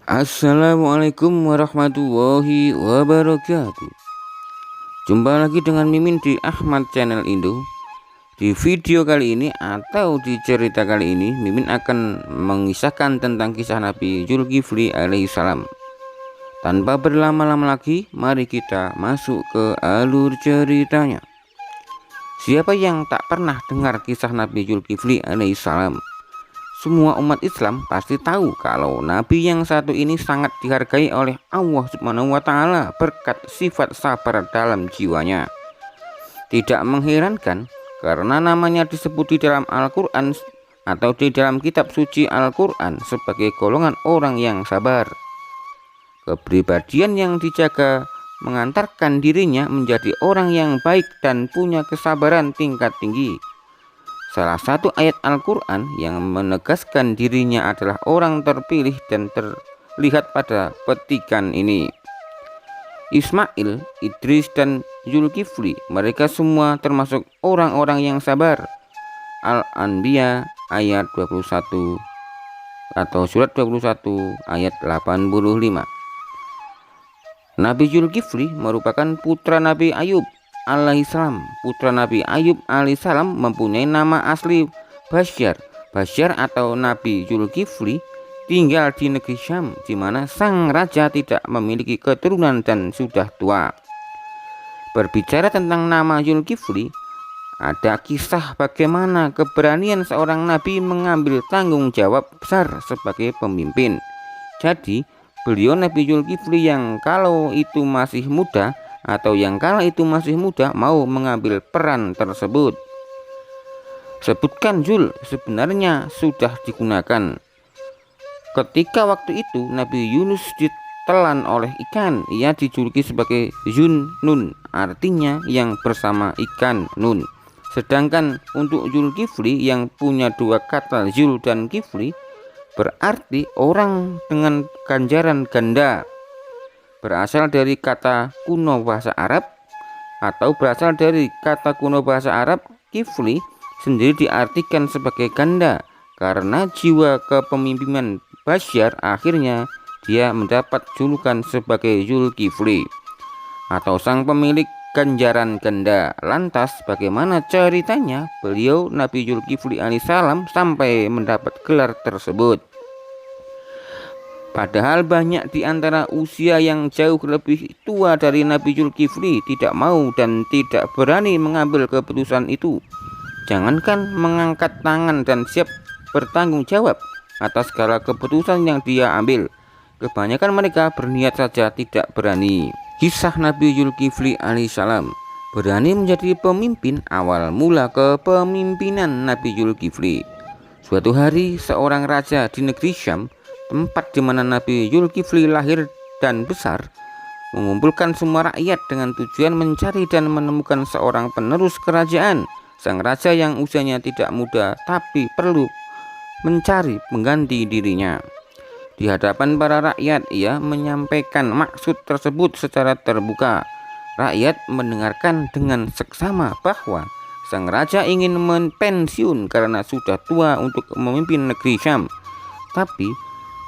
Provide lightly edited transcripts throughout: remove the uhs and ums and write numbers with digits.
Assalamualaikum warahmatullahi wabarakatuh. Jumpa lagi dengan Mimin di Ahmad Channel Indo. Di video kali ini atau di cerita kali ini, Mimin akan mengisahkan tentang kisah Nabi Zulkifli alaihissalam. Tanpa berlama-lama lagi, mari kita masuk ke alur ceritanya. Siapa yang tak pernah dengar kisah Nabi Zulkifli alaihissalam? Semua umat Islam pasti tahu kalau Nabi yang satu ini sangat dihargai oleh Allah Subhanahu wa Ta'ala berkat sifat sabar dalam jiwanya. Tidak mengherankan karena namanya disebut di dalam Al-Quran atau di dalam kitab suci Al-Quran sebagai golongan orang yang sabar. Kepribadian yang dijaga mengantarkan dirinya menjadi orang yang baik dan punya kesabaran tingkat tinggi. Salah satu ayat Al-Quran yang menegaskan dirinya adalah orang terpilih dan terlihat pada petikan ini. Ismail, Idris, dan Zulkifli, mereka semua termasuk orang-orang yang sabar. Al-Anbiya ayat 21 atau surat 21 ayat 85. Nabi Zulkifli merupakan putra Nabi Ayub alaihissalam. Putra Nabi Ayub alaihissalam mempunyai nama asli Basyar. Basyar atau Nabi Zulkifli tinggal di negeri Syam, di mana sang raja tidak memiliki keturunan dan sudah tua. Berbicara tentang nama Zulkifli, ada kisah bagaimana keberanian seorang nabi mengambil tanggung jawab besar sebagai pemimpin. Jadi, beliau Nabi Zulkifli yang kalau itu masih muda mau mengambil peran tersebut. Sebutkan Zul sebenarnya sudah digunakan. Ketika waktu itu Nabi Yunus ditelan oleh ikan, ia dijuluki sebagai Zunnun, artinya yang bersama ikan nun. Sedangkan untuk Zulkifli yang punya dua kata Zul dan Kifli berarti orang dengan ganjaran ganda. Berasal dari kata kuno bahasa Arab Kifli sendiri diartikan sebagai ganda. Karena jiwa kepemimpinan Basyar, akhirnya dia mendapat julukan sebagai Zulkifli atau sang pemilik ganjaran ganda. Lantas bagaimana ceritanya beliau Nabi Zulkifli alaihissalam sampai mendapat gelar tersebut? Padahal banyak di antara usia yang jauh lebih tua dari Nabi Zulkifli tidak mau dan tidak berani mengambil keputusan itu. Jangankan mengangkat tangan dan siap bertanggung jawab atas segala keputusan yang dia ambil. Kebanyakan mereka berniat saja tidak berani. Kisah Nabi Zulkifli alaihissalam. Berani menjadi pemimpin awal mula kepemimpinan Nabi Zulkifli. Suatu hari seorang raja di negeri Syam, tempat di mana Nabi Zulkifli lahir dan besar, mengumpulkan semua rakyat dengan tujuan mencari dan menemukan seorang penerus kerajaan. Sang raja yang usianya tidak muda tapi perlu mencari pengganti dirinya. Di hadapan para rakyat, ia menyampaikan maksud tersebut secara terbuka. Rakyat mendengarkan dengan seksama bahwa sang raja ingin pensiun karena sudah tua untuk memimpin negeri Syam. Tapi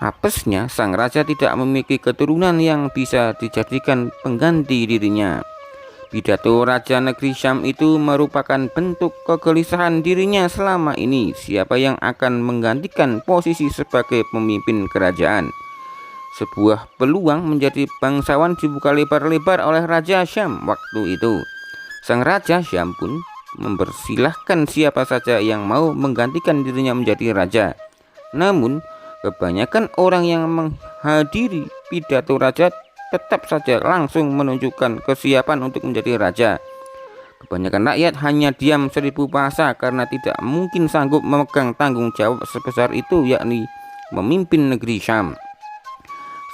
apesnya sang raja tidak memiliki keturunan yang bisa dijadikan pengganti dirinya. Pidato raja negeri Syam itu merupakan bentuk kegelisahan dirinya selama ini. Siapa yang akan menggantikan posisi sebagai pemimpin kerajaan? Sebuah peluang menjadi bangsawan dibuka lebar-lebar oleh Raja Syam waktu itu. Sang Raja Syam pun mempersilahkan siapa saja yang mau menggantikan dirinya menjadi raja. Namun kebanyakan orang yang menghadiri pidato raja tetap saja langsung menunjukkan kesiapan untuk menjadi raja. Kebanyakan rakyat hanya diam seribu bahasa karena tidak mungkin sanggup memegang tanggung jawab sebesar itu, yakni memimpin negeri Syam.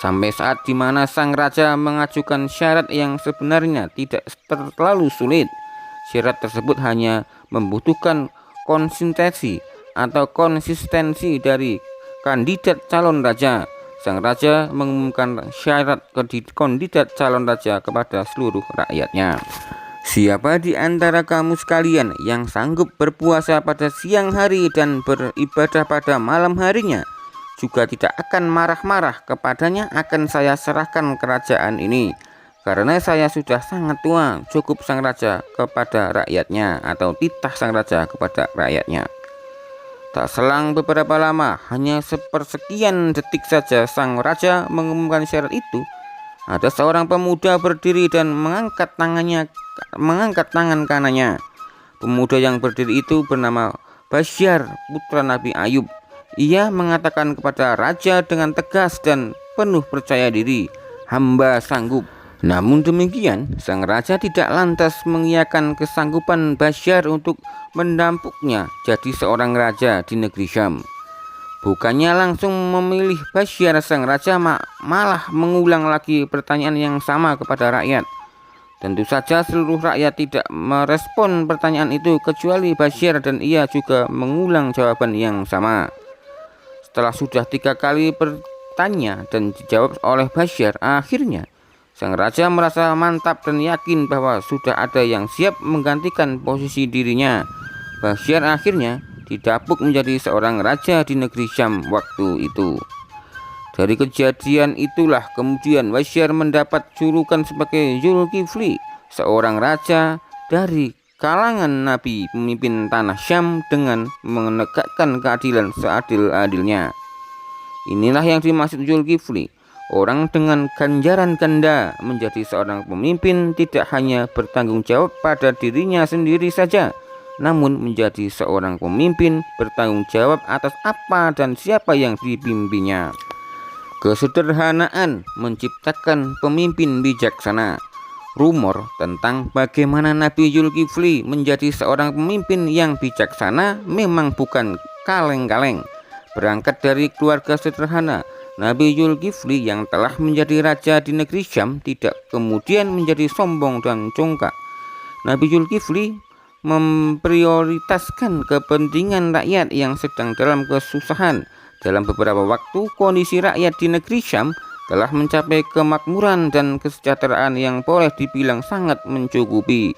Sampai saat dimana sang raja mengajukan syarat yang sebenarnya tidak terlalu sulit. Syarat tersebut hanya membutuhkan konsistensi dari kandidat calon raja. Sang raja mengumumkan syarat kandidat calon raja kepada seluruh rakyatnya. Siapa di antara kamu sekalian yang sanggup berpuasa pada siang hari dan beribadah pada malam harinya? juga tidak akan marah-marah kepadanya, akan saya serahkan kerajaan ini. Karena saya sudah sangat tua, cukup sang raja kepada rakyatnya, atau titah sang raja kepada rakyatnya. Tak selang beberapa lama, hanya sepersekian detik saja sang raja mengumumkan syarat itu. Ada seorang pemuda berdiri dan mengangkat tangan kanannya. Pemuda yang berdiri itu bernama Basyar, putra Nabi Ayub. Ia mengatakan kepada raja dengan tegas dan penuh percaya diri, "Hamba sanggup." Namun demikian, sang raja tidak lantas mengiyakan kesanggupan Basyar untuk mendampuknya jadi seorang raja di negeri Syam. Bukannya langsung memilih Basyar, sang raja malah mengulang lagi pertanyaan yang sama kepada rakyat. Tentu saja seluruh rakyat tidak merespon pertanyaan itu kecuali Basyar, dan ia juga mengulang jawaban yang sama. Setelah sudah 3 kali bertanya dan dijawab oleh Basyar, akhirnya sang raja merasa mantap dan yakin bahwa sudah ada yang siap menggantikan posisi dirinya. Basyar akhirnya didapuk menjadi seorang raja di negeri Syam waktu itu. Dari kejadian itulah kemudian Basyar mendapat julukan sebagai Zulkifli, seorang raja dari kalangan nabi, pemimpin tanah Syam dengan menegakkan keadilan seadil-adilnya. Inilah yang dimaksud Zulkifli, orang dengan ganjaran ganda. Menjadi seorang pemimpin tidak hanya bertanggung jawab pada dirinya sendiri saja, namun menjadi seorang pemimpin bertanggung jawab atas apa dan siapa yang dipimpinnya. Kesederhanaan menciptakan pemimpin bijaksana. Rumor tentang bagaimana Nabi Zulkifli menjadi seorang pemimpin yang bijaksana memang bukan kaleng-kaleng. Berangkat dari keluarga sederhana, Nabi Zulkifli yang telah menjadi raja di negeri Syam tidak kemudian menjadi sombong dan congkak. Nabi Zulkifli memprioritaskan kepentingan rakyat yang sedang dalam kesusahan. Dalam beberapa waktu, kondisi rakyat di negeri Syam telah mencapai kemakmuran dan kesejahteraan yang boleh dibilang sangat mencukupi.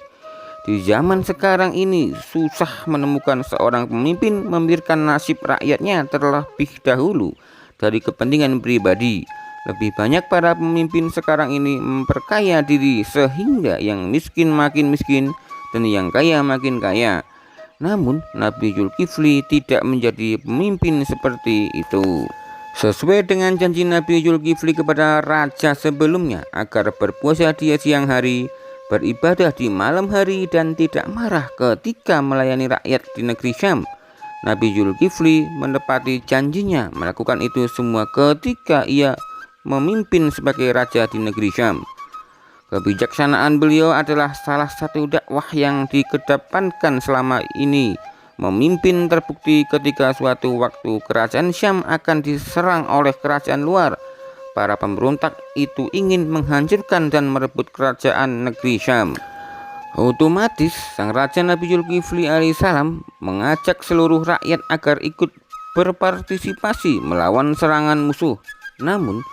Di zaman sekarang ini susah menemukan seorang pemimpin memikirkan nasib rakyatnya terlebih dahulu dari kepentingan pribadi. Lebih banyak para pemimpin sekarang ini memperkaya diri sehingga yang miskin makin miskin dan yang kaya makin kaya. Namun Nabi Zulkifli tidak menjadi pemimpin seperti itu. Sesuai dengan janji Nabi Zulkifli kepada raja sebelumnya agar berpuasa di siang hari, beribadah di malam hari, dan tidak marah ketika melayani rakyat di negeri Syam, Nabi Zulkifli menepati janjinya melakukan itu semua ketika ia memimpin sebagai raja di negeri Syam. Kebijaksanaan beliau adalah salah satu dakwah yang dikedepankan selama ini. Memimpin terbukti ketika suatu waktu kerajaan Syam akan diserang oleh kerajaan luar. Para pemberontak itu ingin menghancurkan dan merebut kerajaan negeri Syam. Otomatis sang raja Nabi Zulkifli alaihissalam mengajak seluruh rakyat agar ikut berpartisipasi melawan serangan musuh. Namun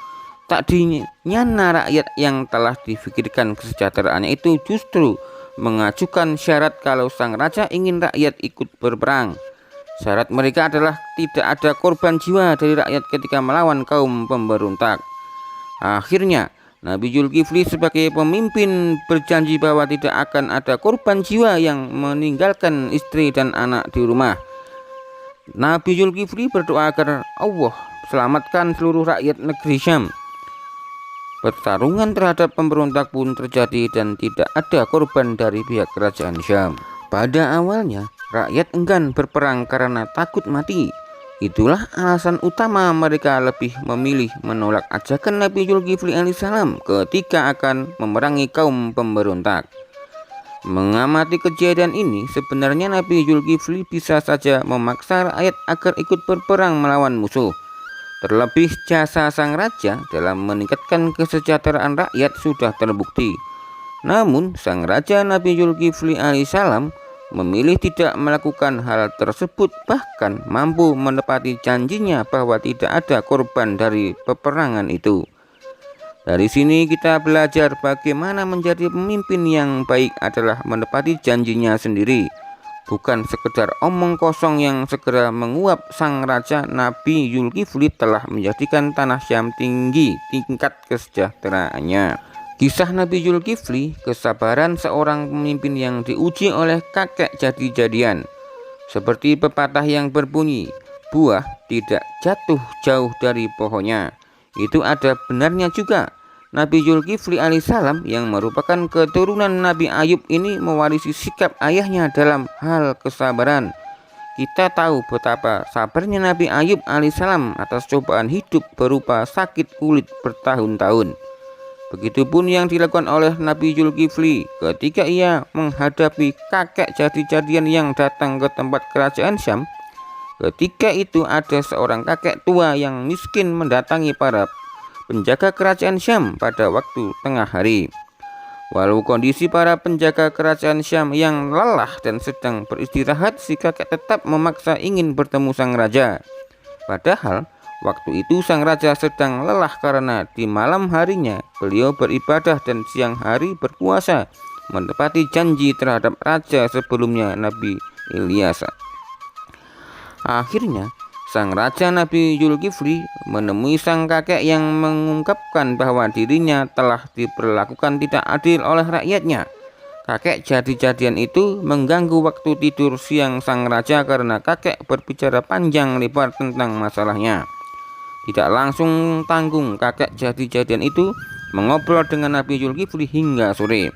tak dinyana rakyat yang telah difikirkan kesejahteraannya itu justru mengajukan syarat kalau sang raja ingin rakyat ikut berperang. Syarat mereka adalah tidak ada korban jiwa dari rakyat ketika melawan kaum pemberontak. Akhirnya Nabi Zulkifli sebagai pemimpin berjanji bahwa tidak akan ada korban jiwa yang meninggalkan istri dan anak di rumah. Nabi Zulkifli berdoa agar Allah selamatkan seluruh rakyat negeri Syam. Pertarungan terhadap pemberontak pun terjadi dan tidak ada korban dari pihak kerajaan Syam. Pada awalnya, rakyat enggan berperang karena takut mati. Itulah alasan utama mereka lebih memilih menolak ajakan Nabi Zulkifli alaihissalam ketika akan memerangi kaum pemberontak. Mengamati kejadian ini, sebenarnya Nabi Zulkifli bisa saja memaksa rakyat agar ikut berperang melawan musuh. Terlebih jasa sang raja dalam meningkatkan kesejahteraan rakyat sudah terbukti. Namun sang raja Nabi Zulkifli alaihissalam memilih tidak melakukan hal tersebut, bahkan mampu menepati janjinya bahwa tidak ada korban dari peperangan itu. Dari sini kita belajar bagaimana menjadi pemimpin yang baik adalah menepati janjinya sendiri, bukan sekedar omong kosong yang segera menguap. Sang raja Nabi Zulkifli telah menjadikan tanah Syam tinggi tingkat kesejahteraannya. Kisah Nabi Zulkifli, kesabaran seorang pemimpin yang diuji oleh kakek jadi-jadian. Seperti pepatah yang berbunyi, buah tidak jatuh jauh dari pohonnya. Itu ada benarnya juga. Nabi Zulkifli alaihissalam yang merupakan keturunan Nabi Ayub ini mewarisi sikap ayahnya dalam hal kesabaran. Kita tahu betapa sabarnya Nabi Ayub alaihissalam atas cobaan hidup berupa sakit kulit bertahun-tahun. Begitupun yang dilakukan oleh Nabi Zulkifli ketika ia menghadapi kakek jadi-jadian yang datang ke tempat kerajaan Syam. Ketika itu ada seorang kakek tua yang miskin mendatangi para penjaga kerajaan Syam pada waktu tengah hari. Walau kondisi para penjaga kerajaan Syam yang lelah dan sedang beristirahat, si kakek tetap memaksa ingin bertemu sang raja. Padahal waktu itu sang raja sedang lelah karena di malam harinya beliau beribadah dan siang hari berpuasa, menepati janji terhadap raja sebelumnya, Nabi Ilyas. Akhirnya sang raja Nabi Zulkifli menemui sang kakek yang mengungkapkan bahwa dirinya telah diperlakukan tidak adil oleh rakyatnya. Kakek jadi-jadian itu mengganggu waktu tidur siang sang raja karena kakek berbicara panjang lebar tentang masalahnya. Tidak langsung tanggung, kakek jadi-jadian itu mengobrol dengan Nabi Zulkifli hingga sore.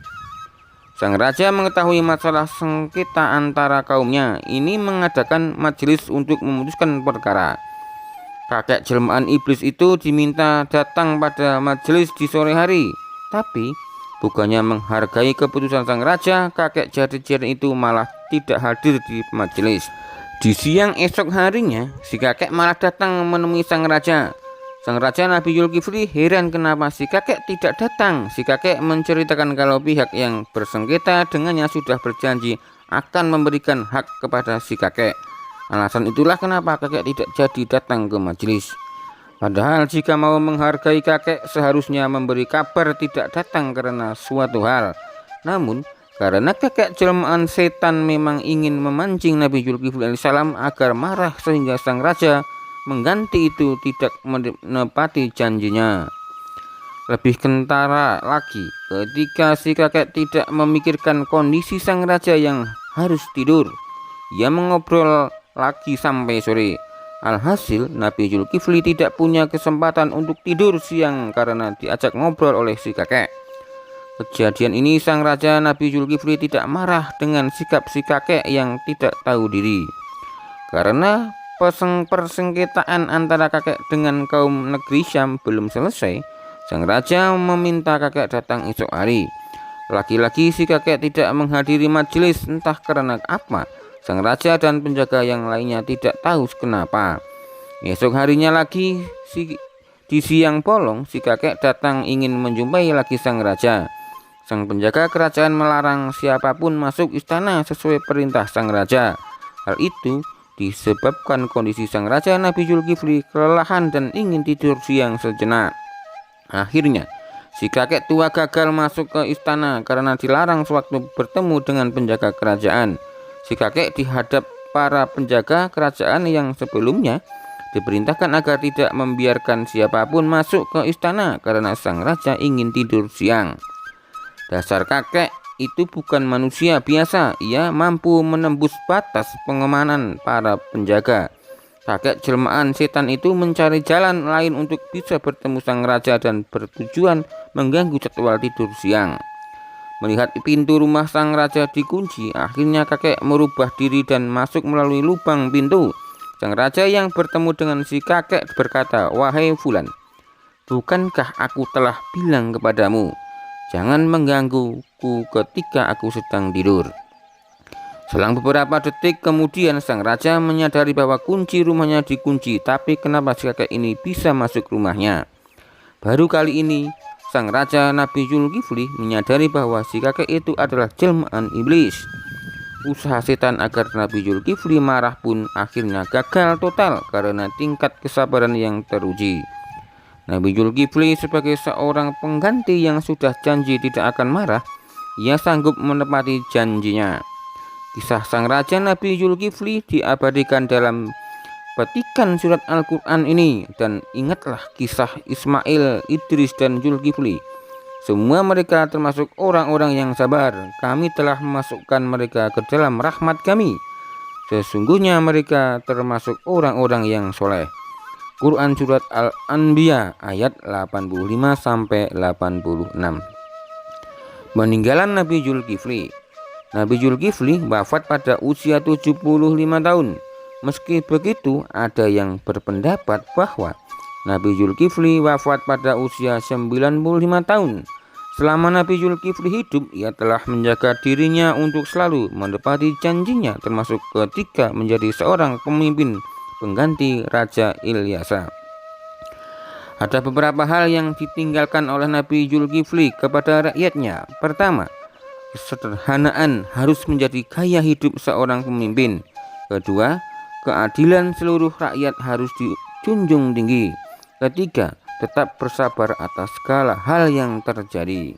Sang raja mengetahui masalah sengketa antara kaumnya, ini mengadakan majelis untuk memutuskan perkara. Kakek jelmaan iblis itu diminta datang pada majelis di sore hari, tapi bukannya menghargai keputusan sang raja, kakek jadi-jadian itu malah tidak hadir di majelis. Di siang esok harinya, si kakek malah datang menemui sang raja. Sang raja Nabi Zulkifli heran kenapa si kakek tidak datang. Si kakek menceritakan kalau pihak yang bersengketa dengannya sudah berjanji akan memberikan hak kepada si kakek. Alasan itulah kenapa kakek tidak jadi datang ke majelis. Padahal jika mau menghargai kakek seharusnya memberi kabar tidak datang karena suatu hal. Namun karena kakek jelmaan setan memang ingin memancing Nabi Zulkifli alaihissalam agar marah sehingga sang raja mengganti itu tidak menepati janjinya. Lebih kentara lagi ketika si kakek tidak memikirkan kondisi sang raja yang harus tidur. Ia mengobrol lagi sampai sore. Alhasil Nabi Zulkifli tidak punya kesempatan untuk tidur siang karena diajak ngobrol oleh si kakek. Kejadian ini sang raja Nabi Zulkifli tidak marah dengan sikap si kakek yang tidak tahu diri. Karena persengketaan antara kakek dengan kaum negeri Syam belum selesai, sang raja meminta kakek datang esok hari. Lagi-lagi si kakek tidak menghadiri majelis, entah karena apa. Sang raja dan penjaga yang lainnya tidak tahu kenapa. Esok harinya lagi di siang bolong, si kakek datang ingin menjumpai lagi sang raja. Sang penjaga kerajaan melarang siapapun masuk istana sesuai perintah sang raja. Hal itu disebabkan kondisi sang raja Nabi Zulkifli kelelahan dan ingin tidur siang sejenak. Akhirnya si kakek tua gagal masuk ke istana karena dilarang sewaktu bertemu dengan penjaga kerajaan. Si kakek dihadap para penjaga kerajaan yang sebelumnya diperintahkan agar tidak membiarkan siapapun masuk ke istana karena sang raja ingin tidur siang. Dasar kakek itu bukan manusia biasa, ia mampu menembus batas pengamanan para penjaga. Kakek jelmaan setan itu mencari jalan lain untuk bisa bertemu sang raja dan bertujuan mengganggu jadwal tidur siang. Melihat pintu rumah sang raja dikunci, akhirnya kakek merubah diri dan masuk melalui lubang pintu. Sang raja yang bertemu dengan si kakek berkata, "Wahai Fulan, bukankah aku telah bilang kepadamu, jangan menggangguku ketika aku sedang tidur?" Selang beberapa detik kemudian sang raja menyadari bahwa kunci rumahnya dikunci, tapi kenapa si kakek ini bisa masuk rumahnya? Baru kali ini sang raja Nabi Zulkifli menyadari bahwa si kakek itu adalah jelmaan iblis. Usaha setan agar Nabi Zulkifli marah pun akhirnya gagal total karena tingkat kesabaran yang teruji. Nabi Zulkifli sebagai seorang pengganti yang sudah janji tidak akan marah, ia sanggup menepati janjinya. Kisah sang raja Nabi Zulkifli diabadikan dalam petikan surat Al-Quran ini. Dan ingatlah kisah Ismail, Idris, dan Zulkifli. Semua mereka termasuk orang-orang yang sabar. Kami telah memasukkan mereka ke dalam rahmat kami. Sesungguhnya mereka termasuk orang-orang yang soleh. Quran Surat Al-Anbiya ayat 85-86. Peninggalan Nabi Zulkifli. Nabi Zulkifli wafat pada usia 75 tahun. Meski begitu, ada yang berpendapat bahwa Nabi Zulkifli wafat pada usia 95 tahun. Selama Nabi Zulkifli hidup, ia telah menjaga dirinya untuk selalu menepati janjinya, termasuk ketika menjadi seorang pemimpin pengganti Raja Ilyasa. Ada beberapa hal yang ditinggalkan oleh Nabi Zulkifli kepada rakyatnya. Pertama, kesederhanaan harus menjadi gaya hidup seorang pemimpin. Kedua, keadilan seluruh rakyat harus dijunjung tinggi. Ketiga, tetap bersabar atas segala hal yang terjadi.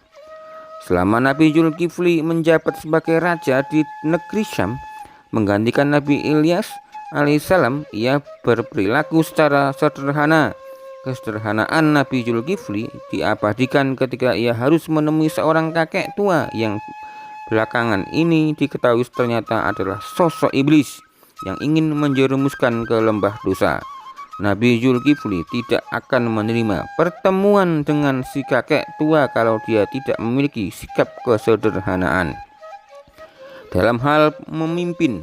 Selama Nabi Zulkifli menjabat sebagai raja di negeri Syam, menggantikan Nabi Ilyas alaihissalam, ia berperilaku secara sederhana. Kesederhanaan Nabi Zulkifli diabadikan ketika ia harus menemui seorang kakek tua yang belakangan ini diketahui ternyata adalah sosok iblis yang ingin menjerumuskan ke lembah dosa. Nabi Zulkifli tidak akan menerima pertemuan dengan si kakek tua kalau dia tidak memiliki sikap kesederhanaan. Dalam hal memimpin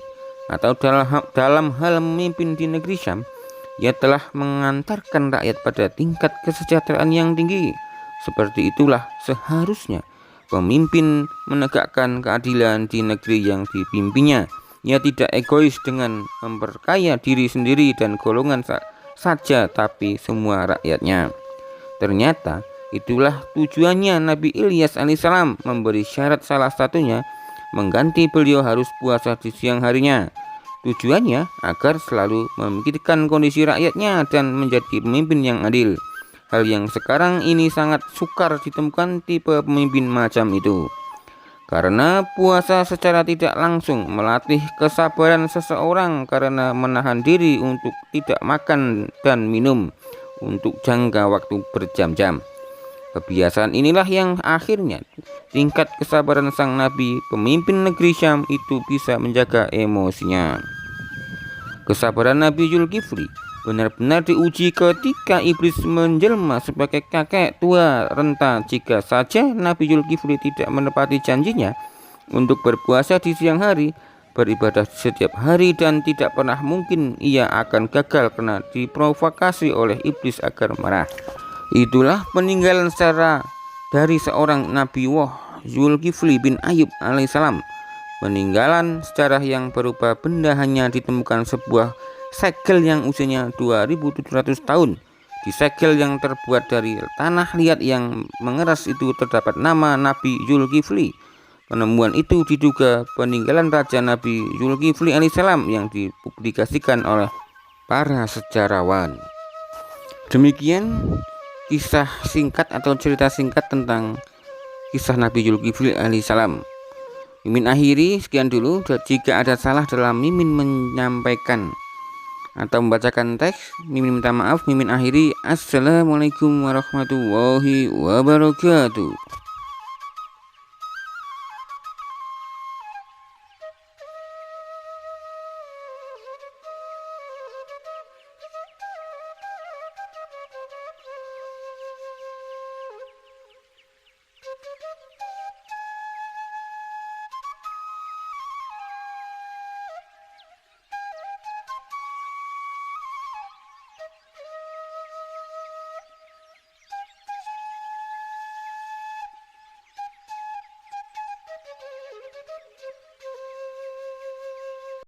atau dalam hal memimpin di negeri Syam, ia telah mengantarkan rakyat pada tingkat kesejahteraan yang tinggi. Seperti itulah seharusnya pemimpin menegakkan keadilan di negeri yang dipimpinnya. Ia tidak egois dengan memperkaya diri sendiri dan golongan saja, tapi semua rakyatnya. Ternyata itulah tujuannya Nabi Ilyas alaihissalam memberi syarat, salah satunya mengganti beliau harus puasa di siang harinya. Tujuannya agar selalu memikirkan kondisi rakyatnya dan menjadi pemimpin yang adil. Hal yang sekarang ini sangat sukar ditemukan tipe pemimpin macam itu. Karena puasa secara tidak langsung melatih kesabaran seseorang karena menahan diri untuk tidak makan dan minum untuk jangka waktu berjam-jam. Kebiasaan inilah yang akhirnya tingkat kesabaran sang nabi pemimpin negeri Syam itu bisa menjaga emosinya. Kesabaran Nabi Zulkifli benar-benar diuji ketika iblis menjelma sebagai kakek tua renta. Jika saja Nabi Zulkifli tidak menepati janjinya untuk berpuasa di siang hari, beribadah setiap hari, dan tidak pernah mungkin ia akan gagal karena diprovokasi oleh iblis agar marah. Itulah peninggalan secara dari seorang Nabi Zulkifli bin Ayub alaihissalam. Peninggalan sejarah yang berupa benda hanya ditemukan sebuah segel yang usianya 2700 tahun. Di segel yang terbuat dari tanah liat yang mengeras itu terdapat nama Nabi Zulkifli. Penemuan itu diduga peninggalan Raja Nabi Zulkifli alaihissalam yang dipublikasikan oleh para sejarawan. Demikian kisah singkat atau cerita singkat tentang kisah Nabi Zulkifli alaihissalam. Mimin akhiri sekian dulu. Jika ada salah dalam Mimin menyampaikan atau membacakan teks, Mimin minta maaf. Mimin akhiri. Assalamualaikum warahmatullahi wabarakatuh.